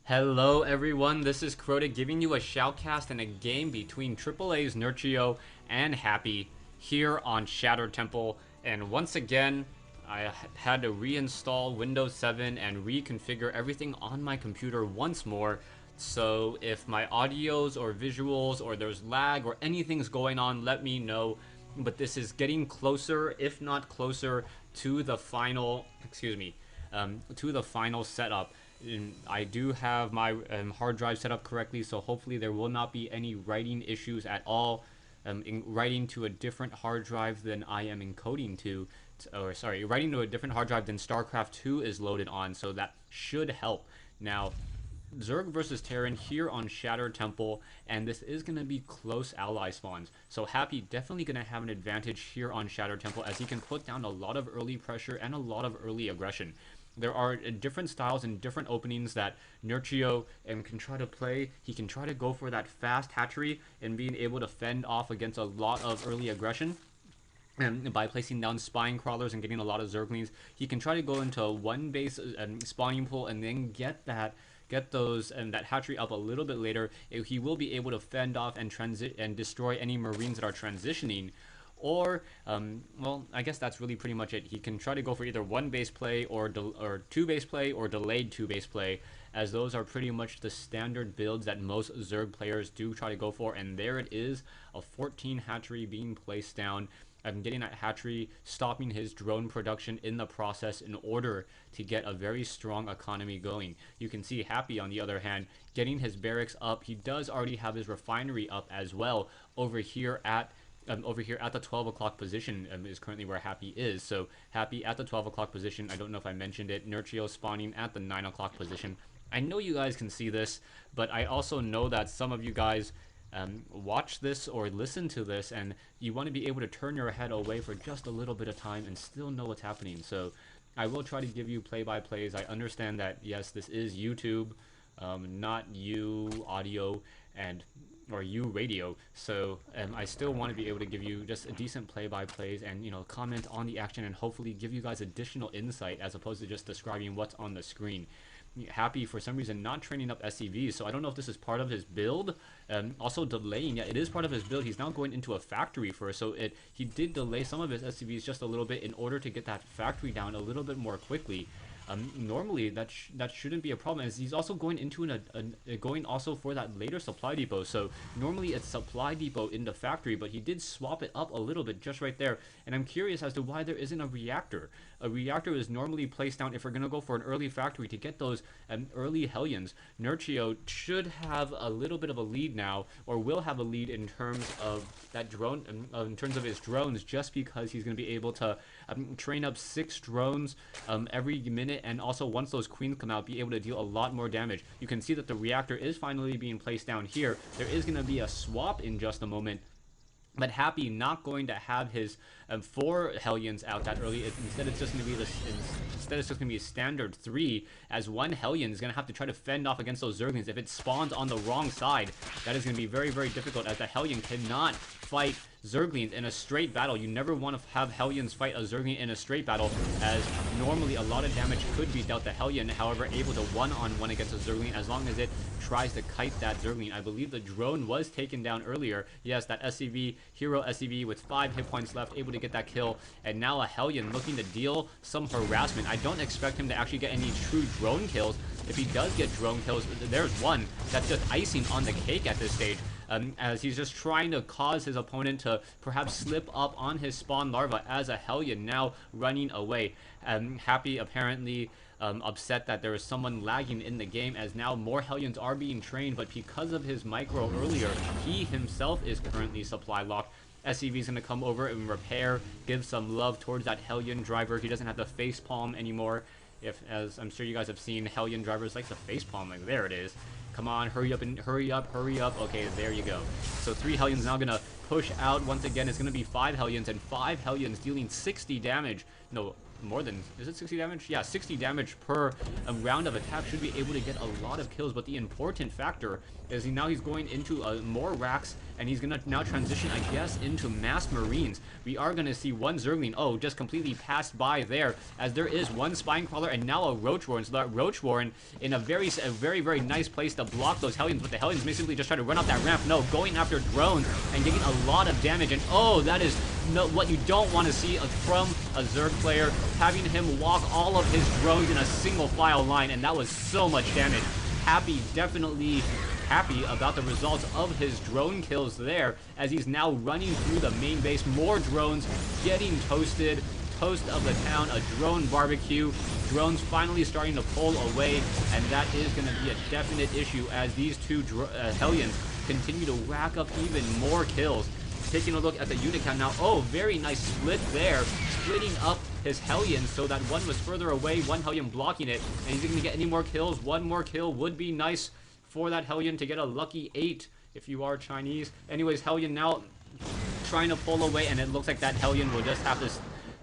Hello everyone, this is Crota giving you a shoutcast in a game between AAA's Nerchio and Happy here on Shattered Temple. And once again, I had to reinstall Windows 7 and reconfigure everything on my computer once more. So if my audios or visuals or there's lag or anything's going on, let me know. But this is getting closer, if not closer, to the final, to the final setup. I do have my hard drive set up correctly, so hopefully there will not be any writing issues at all. In writing to a different hard drive than I am encoding to, or sorry, writing to a different hard drive than StarCraft 2 is loaded on, so that should help. Now, Zerg versus Terran here on Shattered Temple, and this is going to be close ally spawns. So Happy definitely going to have an advantage here on Shattered Temple as he can put down a lot of early pressure and a lot of early aggression. There are different styles and different openings that Nerchio can try to play. He can try to go for that fast hatchery and being able to fend off against a lot of early aggression. And by placing down spine crawlers and getting a lot of Zerglings, he can try to go into one base spawning pool and then get that hatchery up a little bit later. He will be able to fend off and destroy any Marines that are transitioning. Or, well, I guess that's really pretty much it. He can try to go for either one base play or two base play or delayed two base play, as those are pretty much the standard builds that most Zerg players do try to go for. And there it is, a 14 hatchery being placed down. I'm getting that hatchery, stopping his drone production in the process in order to get a very strong economy going. You can see Happy, on the other hand, getting his barracks up. He does already have his refinery up as well over here at the 12 o'clock position is currently where Happy is. So Happy at the 12 o'clock position. I don't know if I mentioned it. Nerchio spawning at the 9 o'clock position. I know you guys can see this, but I also know that some of you guys watch this or listen to this and you want to be able to turn your head away for just a little bit of time and still know what's happening. So I will try to give you play-by-plays. I understand that, yes, this is YouTube, not you audio or you radio, so I still want to be able to give you just a decent play-by-plays and, you know, comment on the action and hopefully give you guys additional insight as opposed to just describing what's on the screen. Happy, for some reason, not training up SCVs, so I don't know if this is part of his build. Also delaying, yeah, it is part of his build. He's now going into a factory first, so he did delay some of his SCVs just a little bit in order to get that factory down a little bit more quickly. Normally that shouldn't be a problem, as he's also going into going also for that later supply depot. So normally it's supply depot in the factory, but he did swap it up a little bit just right there. And I'm curious as to why there isn't a reactor. A reactor is normally placed down if we're gonna go for an early factory to get those early Hellions. Nerchio should have a little bit of a lead now, or will have a lead in terms of that drone, in terms of his drones, just because he's gonna be able to train up 6 drones every minute. And also, once those queens come out, be able to deal a lot more damage. You can see that the reactor is finally being placed down here. There is going to be a swap in just a moment, but Happy not going to have his 4 Hellions out that early. Instead, it's just going to be a standard 3, as one Hellion is going to have to try to fend off against those Zerglings. If it spawns on the wrong side, that is going to be very, very difficult, as the Hellion cannot fight Zerglings in a straight battle. You never want to have Hellions fight a Zergling in a straight battle, as normally a lot of damage could be dealt to Hellion, however, able to one-on-one against a Zergling as long as it tries to kite that Zergling. I believe the drone was taken down earlier. Yes, that SCV, hero SCV with 5 hit points left, able to get that kill, and now a Hellion looking to deal some harassment. I don't expect him to actually get any true drone kills. If he does get drone kills, there's one that's just icing on the cake at this stage. As he's just trying to cause his opponent to perhaps slip up on his spawn larva, as a Hellion now running away. Happy apparently upset that there is someone lagging in the game, as now more Hellions are being trained, but because of his micro earlier, he himself is currently supply locked. SCV is going to come over and repair, give some love towards that Hellion driver. He doesn't have the facepalm anymore. As I'm sure you guys have seen, Hellion drivers like the facepalm. Like, there it is. Come on, hurry up and hurry up, hurry up. Okay, there you go. So 3 Hellions now gonna push out. Once again, it's gonna be 5 Hellions, and 5 Hellions dealing 60 damage. No, more than, is it 60 damage? Yeah, 60 damage per round of attack. Should be able to get a lot of kills, but the important factor is he's going into more racks, and he's gonna now transition, I guess, into mass marines. We are gonna see one Zergling, oh, just completely passed by there, as there is one spine crawler and now a roach warren. So that roach warren in a very nice place to block those hellions, but the hellions basically just try to run up that ramp. No, going after drones and getting a lot of damage, and oh, that is what you don't want to see from a Zerg player, having him walk all of his drones in a single file line, and that was so much damage. Happy, definitely happy about the results of his drone kills there, as he's now running through the main base. More drones getting toasted. Toast of the town, a drone barbecue. Drones finally starting to pull away, and that is going to be a definite issue as these two hellions continue to rack up even more kills. Taking a look at the unit count now. Oh, very nice split there. Splitting up his hellions so that one was further away, one hellion blocking it. And he's going to get any more kills. One more kill would be nice for that hellion to get a lucky 8 if you are Chinese. Anyways, hellion now trying to pull away, and it looks like that hellion will just have to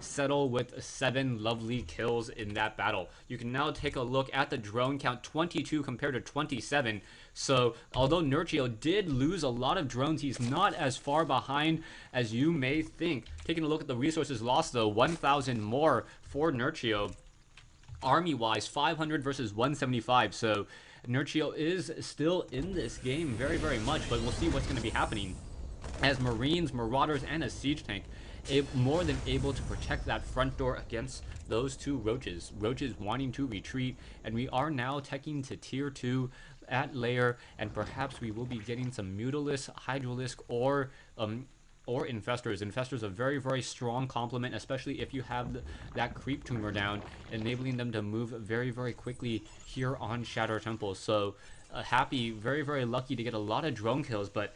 settle with 7 lovely kills in that battle. You can now take a look at the drone count, 22 compared to 27. So although Nerchio did lose a lot of drones, he's not as far behind as you may think. Taking a look at the resources lost though, 1,000 more for Nerchio. Army wise, 500 versus 175. So Nerchio is still in this game very much, but we'll see what's going to be happening as Marines, Marauders, and a siege tank more than able to protect that front door against those two roaches. Roaches wanting to retreat, and we are now teching to tier 2 at layer, and perhaps we will be getting some Mutalisk, Hydralisk, or Infestors. Infestors a very strong complement, especially if you have that creep tumor down, enabling them to move very quickly here on Shadow Temple. So Happy, very lucky to get a lot of drone kills, but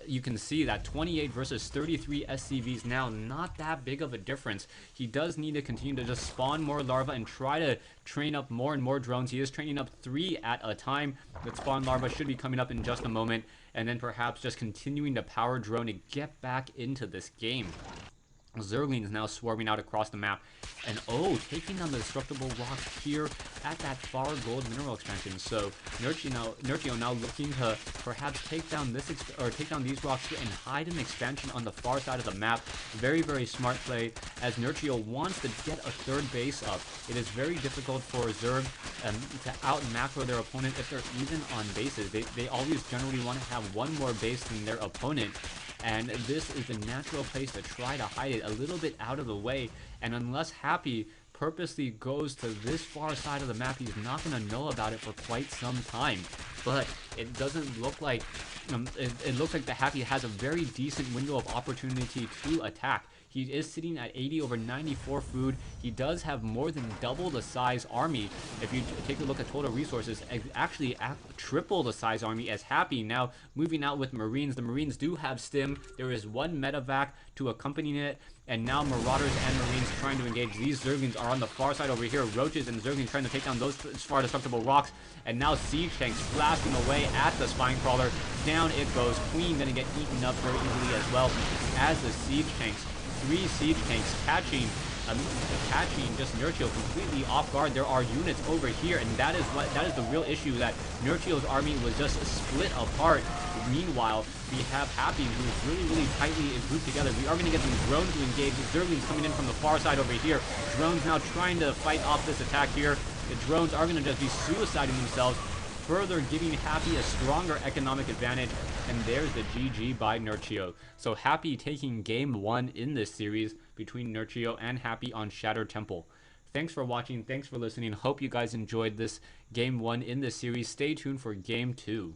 you can see that 28 versus 33 SCVs now, not that big of a difference. He does need to continue to just spawn more larvae and try to train up more and more drones. He is training up 3 at a time. That spawn larva should be coming up in just a moment, and then perhaps just continuing to power drone to get back into this game. Zerglings now swarming out across the map, and oh, taking down the destructible rock here at that far gold mineral expansion. So Nerchio now looking to perhaps take down these rocks here and hide an expansion on the far side of the map. Very smart play, as Nerchio wants to get a 3rd base up. It is very difficult for Zerg to out macro their opponent if they're even on bases. They always generally want to have one more base than their opponent, and this is the natural place to try to hide it a little bit out of the way. And unless Happy purposely goes to this far side of the map, he's not going to know about it for quite some time. But it doesn't look like it looks like the Happy has a very decent window of opportunity to attack. He is sitting at 80 over 94 food. He does have more than double the size army. If you take a look at total resources, actually triple the size army, as Happy now moving out with Marines. The Marines do have stim. There is one medevac to accompany it, and now Marauders and Marines trying to engage. These Zerglings are on the far side over here. Roaches and Zerglings trying to take down those far destructible rocks, and now siege tanks blasting away at the spine crawler. Down it goes. Queen gonna get eaten up very easily as well as the siege tanks. 3 siege tanks catching just Nerchio completely off guard. There are units over here, and that is the real issue, that Nerchio's army was just split apart. Meanwhile, we have Happy, who's really tightly grouped together. We are going to get some drones to engage. The Zerglings coming in from the far side over here. Drones now trying to fight off this attack here. The drones are going to just be suiciding themselves, further giving Happy a stronger economic advantage. And there's the GG by Nerchio. So Happy taking game 1 in this series between Nerchio and Happy on Shattered Temple. Thanks for watching. Thanks for listening. Hope you guys enjoyed this game 1 in this series. Stay tuned for game 2.